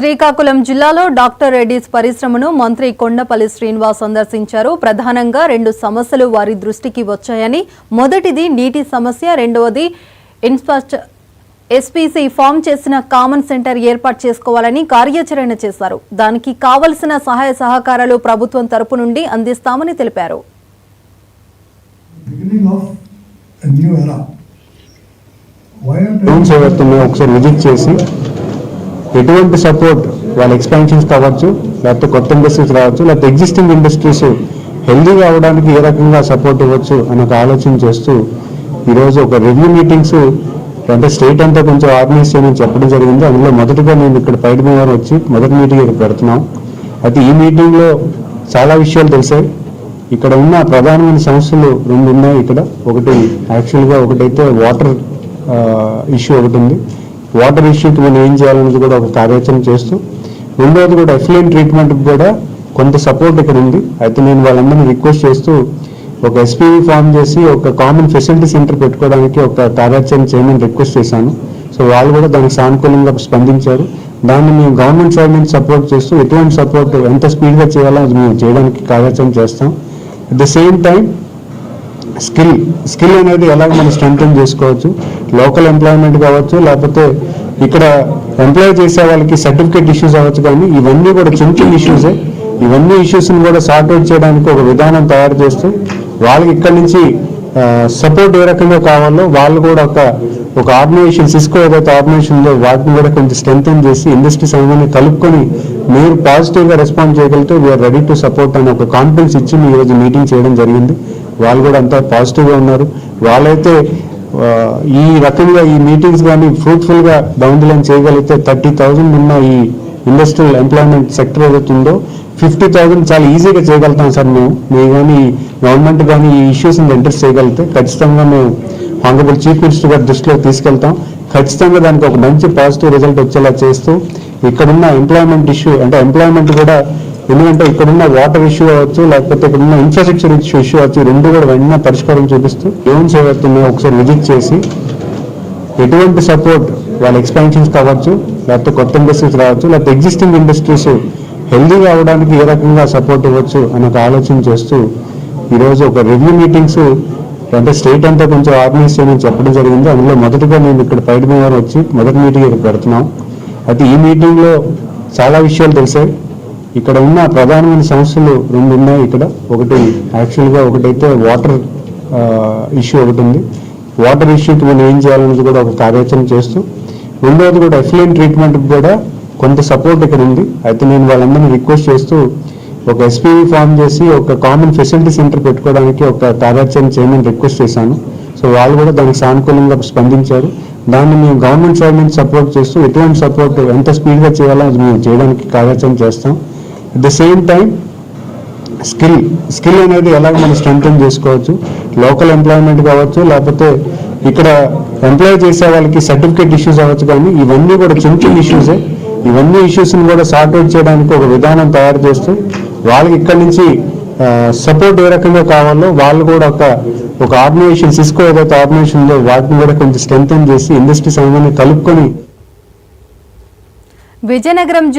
శ్రీకాకుళం జిల్లాలో డాక్టర్ రెడ్డిస్ పరిశ్రమను మంత్రి కొండపల్లి శ్రీనివాస్ సందర్శించారు. ప్రధానంగా రెండు సమస్యలు వారి దృష్టికి వచ్చాయని, మొదటిది నీటి సమస్య, రెండవది ఎస్పీసీ ఫామ్ చేసిన కామన్ సెంటర్ ఏర్పాటు చేసుకోవాలని కార్యాచరణ చేశారు. దానికి కావలసిన సహాయ సహకారాలు ప్రభుత్వం తరపు నుండి అందిస్తామని తెలిపారు. ఎటువంటి సపోర్ట్ వాళ్ళ ఎక్స్పాన్షన్స్ కావచ్చు, లేకపోతే కొత్త ఇండస్ట్రీస్ రావచ్చు, లేకపోతే ఎగ్జిస్టింగ్ ఇండస్ట్రీస్ హెల్దీగా అవడానికి ఏ రకంగా సపోర్ట్ ఇవ్వచ్చు అనే ఒక ఆలోచన చేస్తూ ఈరోజు ఒక రివ్యూ మీటింగ్స్ అంటే స్టేట్ అంతా కొంచెం ఆర్గనైజ్ చేయమని చెప్పడం జరిగింది. అందులో మొదటిగా నేను ఇక్కడ పైడిమేవారు వచ్చి మొదటి మీటింగ్ ఇక్కడ పెడుతున్నాం. అయితే ఈ మీటింగ్లో చాలా విషయాలు తెలిసాయి. ఇక్కడ ఉన్న ప్రధానమైన సమస్యలు రెండు ఉన్నాయి. ఇక్కడ ఒకటి యాక్చువల్గా ఒకటైతే వాటర్ ఇష్యూ ఒకటి ఉంది. వాటర్ ఇష్యూకి మనం ఏం చేయాలనేది కూడా ఒక కార్యాచరణ చేస్తూ, రెండవది కూడా ఎఫ్లూయెంట్ ట్రీట్మెంట్కి కూడా కొంత సపోర్ట్ ఇక్కడ ఉంది. అయితే నేను వాళ్ళందరినీ రిక్వెస్ట్ చేస్తూ ఒక ఎస్పీవీ ఫామ్ చేసి ఒక కామన్ ఫెసిలిటీ సెంటర్ పెట్టుకోవడానికి ఒక కార్యాచరణ చేయమని రిక్వెస్ట్ చేశాను. సో వాళ్ళు కూడా దానికి సానుకూలంగా స్పందించారు. దాన్ని మేము గవర్నమెంట్ సైడ్ నుంచి సపోర్ట్ చేస్తూ ఎటువంటి సపోర్ట్ ఎంత స్పీడ్గా చేయాలో అది మేము చేయడానికి కార్యాచరణ చేస్తాం. At the same time skill అనేది ఎలాగ మనం స్ట్రెంథెన్ చేసుకోవచ్చు, లోకల్ ఎంప్లాయ్మెంట్ కావచ్చు, లేకపోతే ఇక్కడ ఎంప్లాయ్ చేసే వాళ్ళకి సర్టిఫికేట్ ఇష్యూస్ అవ్వచ్చు. కానీ ఇవన్నీ కూడా చిన్న చిన్న ఇష్యూసే. ఇవన్నీ ఇష్యూస్ని కూడా సార్ట్అవుట్ చేయడానికి ఒక విధానం తయారు చేస్తూ వాళ్ళకి ఇక్కడ నుంచి సపోర్ట్ ఏ రకంగా కావాలో వాళ్ళు కూడా ఒక ఆర్గనైజేషన్, సిస్కో ఏదైతే ఆర్గనైజేషన్ ఉందో వాటిని కూడా కొంచెం స్ట్రెంథెన్ చేసి ఇండస్ట్రీస్ అవన్నీ కలుపుకొని మీరు పాజిటివ్గా రెస్పాండ్ చేయగలిగితే వీఆర్ రెడీ టు సపోర్ట్ అని ఒక కాన్ఫిడెన్స్ ఇచ్చి మీ ఈరోజు మీటింగ్ చేయడం జరిగింది. వాళ్ళు కూడా అంతా పాజిటివ్గా ఉన్నారు. వాళ్ళైతే ఈ రకంగా ఈ మీటింగ్స్ కానీ ఫ్రూట్ఫుల్గా డౌన్ ది లైన్ చేయగలిగితే 30,000 ఉన్న ఈ ఇండస్ట్రియల్ ఎంప్లాయ్మెంట్ సెక్టర్ ఏదైతే ఉందో 50,000 చాలా ఈజీగా చేయగలుగుతాం సార్. మేము కానీ గవర్నమెంట్ కానీ ఈ ఇష్యూస్ని ఇంట్రెస్ట్ చేయగలిగితే ఖచ్చితంగా మేము ఆనరబుల్ చీఫ్ మినిస్టర్ గారి దృష్టిలో తీసుకెళ్తాం. ఖచ్చితంగా దానికి ఒక మంచి పాజిటివ్ రిజల్ట్ వచ్చేలా చేస్తూ ఇక్కడున్న ఎంప్లాయ్మెంట్ ఇష్యూ అంటే ఎంప్లాయ్మెంట్ కూడా, ఎందుకంటే ఇక్కడున్న వాటర్ ఇష్యూ అవ్వచ్చు, లేకపోతే ఇక్కడున్న ఇన్ఫ్రాస్ట్రక్చర్ ఇష్యూ అవ్వచ్చు, రెండు కూడా వెంటనే పరిష్కారం చూపిస్తూ లోన్స్ ఏవైతున్నాయో ఒకసారి విజిట్ చేసి ఎటువంటి సపోర్ట్ వాళ్ళ ఎక్స్పాన్షన్స్ కావచ్చు, లేకపోతే కొత్త ఇండస్ట్రీస్ రావచ్చు, లేకపోతే ఎగ్జిస్టింగ్ ఇండస్ట్రీస్ హెల్దీగా అవడానికి ఏ రకంగా సపోర్ట్ ఇవ్వచ్చు అనే ఒక ఆలోచన చేస్తూ ఈరోజు ఒక రివ్యూ మీటింగ్స్ అంటే స్టేట్ అంతా కొంచెం ఆర్గనైజ్ చేయమని చెప్పడం జరిగింది. అందులో మొదటిగా నేను ఇక్కడ పైడిమేవారు వచ్చి మొదటి మీటింగ్ ఇక్కడ పెడుతున్నాం. అయితే ఈ మీటింగ్లో చాలా విషయాలు తెలిసాయి. ఇక్కడ ఉన్న ప్రధానమైన సమస్యలు రెండు ఉన్నాయి. ఇక్కడ ఒకటి యాక్చువల్గా ఒకటైతే వాటర్ ఇష్యూ ఒకటి ఉంది. వాటర్ ఇష్యూకి మనం ఏం చేయాలనేది కూడా ఒక కార్యాచరణ చేస్తూ, రెండవది కూడా ఎఫ్లూయెంట్ ట్రీట్మెంట్కి కూడా కొంత సపోర్ట్ ఇక్కడ ఉంది. అయితే నేను వాళ్ళందరినీ రిక్వెస్ట్ చేస్తూ ఒక ఎస్పీవీ ఫామ్ చేసి ఒక కామన్ ఫెసిలిటీ సెంటర్ పెట్టుకోవడానికి ఒక కార్యాచరణ చేయమని రిక్వెస్ట్ చేశాను. సో వాళ్ళు కూడా దానికి సానుకూలంగా స్పందించారు. దాన్ని మేము గవర్నమెంట్ సైడ్ నుంచి సపోర్ట్ చేస్తూ ఎటువంటి సపోర్ట్ ఎంత స్పీడ్గా చేయాలో అది మేము చేయడానికి కార్యాచరణ చేస్తాం. At the same time skill అనేది ఎలాగ మనం స్ట్రెంథెన్ చేసుకోవచ్చు, లోకల్ ఎంప్లాయ్మెంట్ కావచ్చు, లేకపోతే ఇక్కడ ఎంప్లాయ్ చేసే వాళ్ళకి సర్టిఫికేట్ ఇష్యూస్ అవ్వచ్చు. కానీ ఇవన్నీ కూడా చిన్న చిన్న ఇష్యూసే. ఇవన్నీ ఇష్యూస్ని కూడా సార్ట్అవుట్ చేయడానికి ఒక విధానం తయారు చేస్తూ వాళ్ళకి ఇక్కడ నుంచి సపోర్ట్ ఏ రకంగా కావాలో వాళ్ళు కూడా ఒక ఆర్గనైజేషన్, సిస్కో ఏదైతే ఆర్గనైజేషన్ ఉందో వాటిని కూడా కొంచెం స్ట్రెంథెన్ చేసి ఇండస్ట్రీస్ అవన్నీ కలుపుకొని విజయనగరం